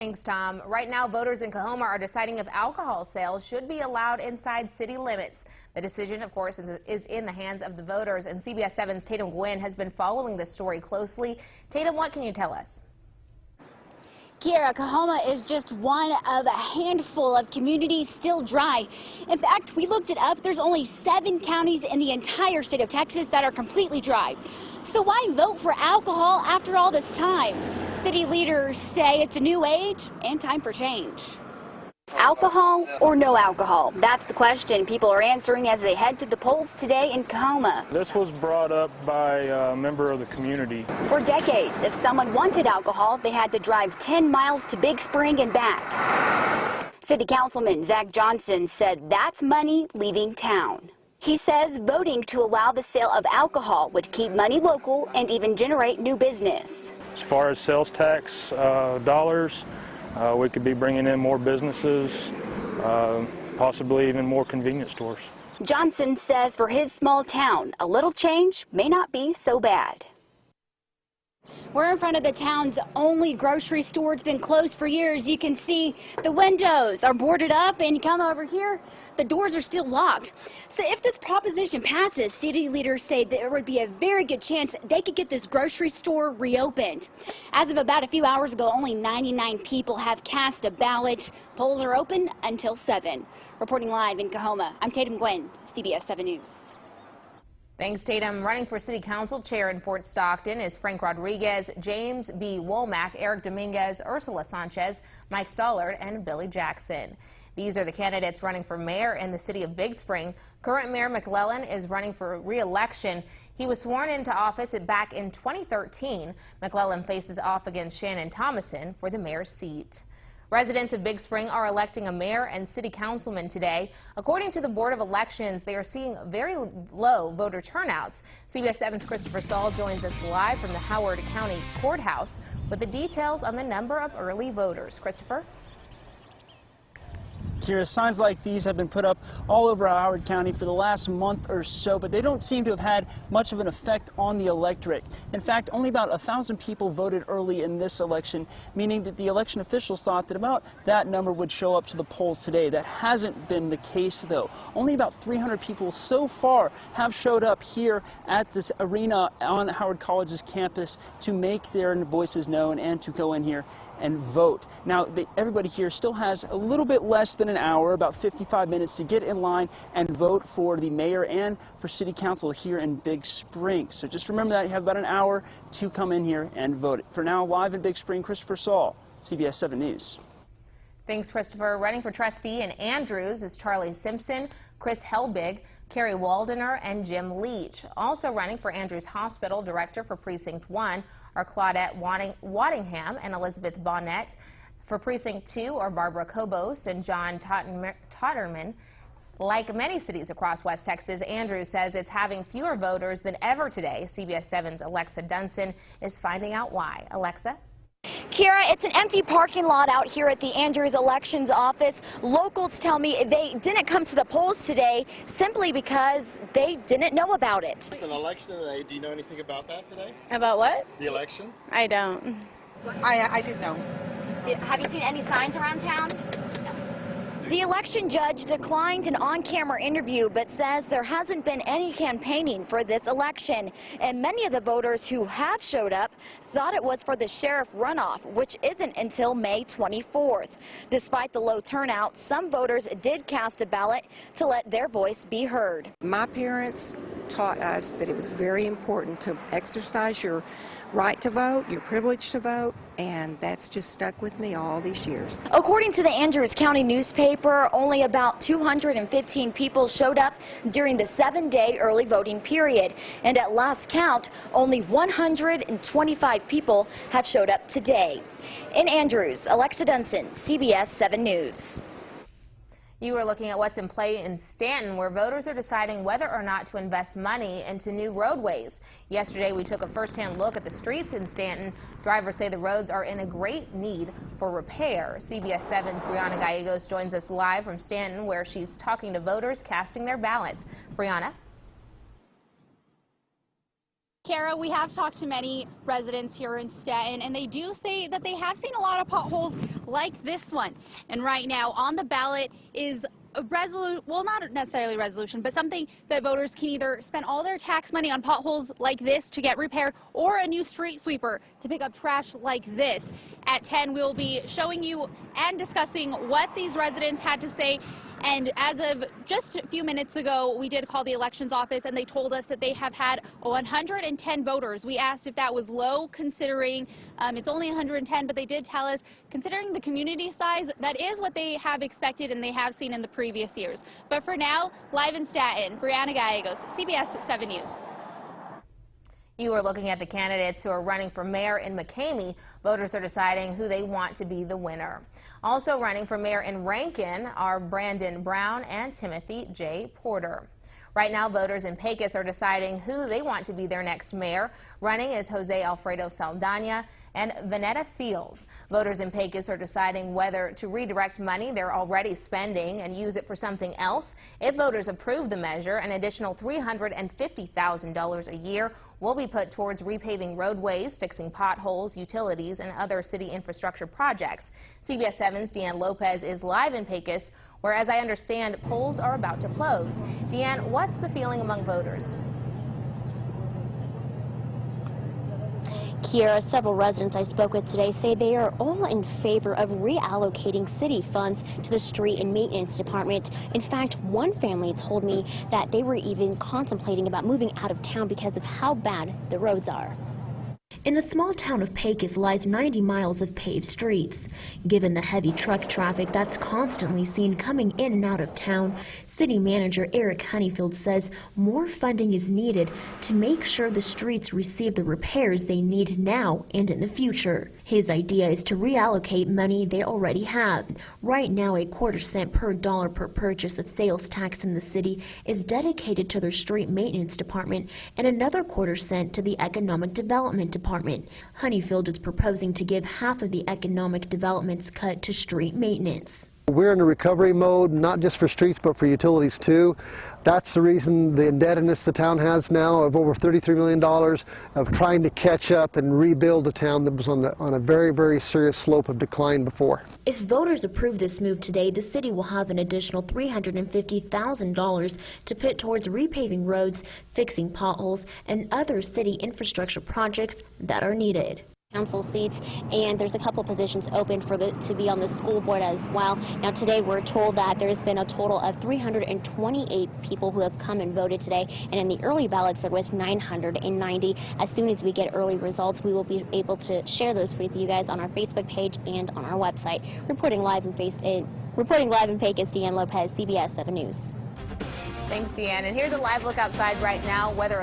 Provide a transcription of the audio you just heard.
Thanks, Tom. Right now, voters in Coahoma are deciding if alcohol sales should be allowed inside city limits. The decision, of course, is in the hands of the voters, and CBS 7's Tatum Gwynn has been following this story closely. Tatum, what can you tell us? Kiara, Coahoma is just one of a handful of communities still dry. In fact, we looked it up. There's only 7 counties in the entire state of Texas that are completely dry. So why vote for alcohol after all this time? City leaders say it's a new age and time for change. Alcohol or no alcohol? That's the question people are answering as they head to the polls today in Coahoma. This was brought up by a member of the community. For decades, if someone wanted alcohol, they had to drive 10 miles to Big Spring and back. City Councilman Zach Johnson said that's money leaving town. He says voting to allow the sale of alcohol would keep money local and even generate new business. As far as sales tax dollars, we could be bringing in more businesses, possibly even more convenience stores. Johnson says for his small town, a little change may not be so bad. We're in front of the town's only grocery store. It's been closed for years. You can see the windows are boarded up, and you come over here, the doors are still locked. So if this proposition passes, city leaders say there would be a very good chance they could get this grocery store reopened. As of about a few hours ago, only 99 people have cast a ballot. Polls are open until 7. Reporting live in Coahoma, I'm Tatum Gwynn, CBS 7 News. Thanks, Tatum. Running for City Council chair in Fort Stockton is Frank Rodriguez, James B. Womack, Eric Dominguez, Ursula Sanchez, Mike Stollard, and Billy Jackson. These are the candidates running for mayor in the city of Big Spring. Current Mayor McClellan is running for re-election. He was sworn into office back in 2013. McClellan faces off against Shannon Thomason for the mayor's seat. Residents of Big Spring are electing a mayor and city councilman today. According to the Board of Elections, they are seeing very low voter turnouts. CBS 7's Christopher Saul joins us live from the Howard County Courthouse with the details on the number of early voters. Christopher? Kira, signs like these have been put up all over Howard County for the last month or so, but they don't seem to have had much of an effect on the electorate. In fact, only about 1,000 people voted early in this election, meaning that the election officials thought that about that number would show up to the polls today. That hasn't been the case, though. Only about 300 people so far have showed up here at this arena on Howard College's campus to make their voices known and to go in here and vote. Now, everybody here still has a little bit less than an hour, about 55 minutes, to get in line and vote for the mayor and for city council here in Big Spring. So just remember that you have about an hour to come in here and vote. For now, live in Big Spring, Christopher Saul, CBS 7 News. Thanks, Christopher. Running for trustee in Andrews is Charlie Simpson, Chris Helbig, Carrie Waldener, and Jim Leach. Also running for Andrews Hospital, director for Precinct 1 are Claudette Waddingham and Elizabeth Bonnet. For Precinct 2 are Barbara Kobos and John Totterman. Like many cities across West Texas, Andrews says it's having fewer voters than ever today. CBS 7's Alexa Dunson is finding out why. Alexa? Kira, it's an empty parking lot out here at the Andrews Elections Office. Locals tell me they didn't come to the polls today simply because they didn't know about it. There's an election today. Do you know anything about that today? About what? The election? I don't. I did know. Have you seen any signs around town? The election judge declined an on-camera interview but says there hasn't been any campaigning for this election. And many of the voters who have showed up thought it was for the sheriff runoff, which isn't until May 24th. Despite the low turnout, some voters did cast a ballot to let their voice be heard. My parents taught us that it was very important to exercise your right to vote, your privilege to vote, and that's just stuck with me all these years. According to the Andrews County newspaper, only about 215 people showed up during the 7-day early voting period. And at last count, only 125 people have showed up today. In Andrews, Alexa Dunson, CBS 7 News. You are looking at what's in play in Stanton, where voters are deciding whether or not to invest money into new roadways. Yesterday, we took a first-hand look at the streets in Stanton. Drivers say the roads are in a great need for repair. CBS 7's Brianna Gallegos joins us live from Stanton, where she's talking to voters casting their ballots. Brianna? Kara, we have talked to many residents here in Staten, and they do say that they have seen a lot of potholes like this one. And right now on the ballot is a well, not necessarily a resolution, but something that voters can either spend all their tax money on potholes like this to get repaired, or a new street sweeper to pick up trash like this. At 10, we'll be showing you and discussing what these residents had to say. And as of just a few minutes ago, we did call the elections office, and they told us that they have had 110 voters. We asked if that was low, considering it's only 110, but they did tell us, considering the community size, that is what they have expected and they have seen in the previous years. But for now, live in Staten, Brianna Gallegos, CBS 7 News. You are looking at the candidates who are running for mayor in McCamey. Voters are deciding who they want to be the winner. Also running for mayor in Rankin are Brandon Brown and Timothy J. Porter. Right now, voters in Pecos are deciding who they want to be their next mayor. Running is Jose Alfredo Saldana and Vanetta Seals. Voters in Pecos are deciding whether to redirect money they're already spending and use it for something else. If voters approve the measure, an additional $350,000 a year will be put towards repaving roadways, fixing potholes, utilities, and other city infrastructure projects. CBS 7's Deanne Lopez is live in Pecos, where, as I understand, polls are about to close. Deanne, what's the feeling among voters? Kiera, several residents I spoke with today say they are all in favor of reallocating city funds to the street and maintenance department. In fact, one family told me that they were even contemplating about moving out of town because of how bad the roads are. In the small town of Pecos lies 90 miles of paved streets. Given the heavy truck traffic that's constantly seen coming in and out of town, City Manager Eric Honeyfield says more funding is needed to make sure the streets receive the repairs they need now and in the future. His idea is to reallocate money they already have. Right now, a quarter-cent per dollar per purchase of sales tax in the city is dedicated to their street maintenance department and another quarter-cent to the economic development department. Honeyfield is proposing to give half of the economic development's cut to street maintenance. We're in a recovery mode, not just for streets, but for utilities too. That's the reason the indebtedness the town has now of over $33 million of trying to catch up and rebuild a town that was on a very, very serious slope of decline before. If voters approve this move today, the city will have an additional $350,000 to put towards repaving roads, fixing potholes, and other city infrastructure projects that are needed. Council seats, and there's a couple positions open to be on the school board as well. Now today we're told that there's been a total of 328 people who have come and voted today, and in the early ballots there was 990. As soon as we get early results, we will be able to share those with you guys on our Facebook page and on our website. Reporting live in Pecos, Deanne Lopez, CBS 7 News. Thanks, Deanne. And here's a live look outside right now. Weather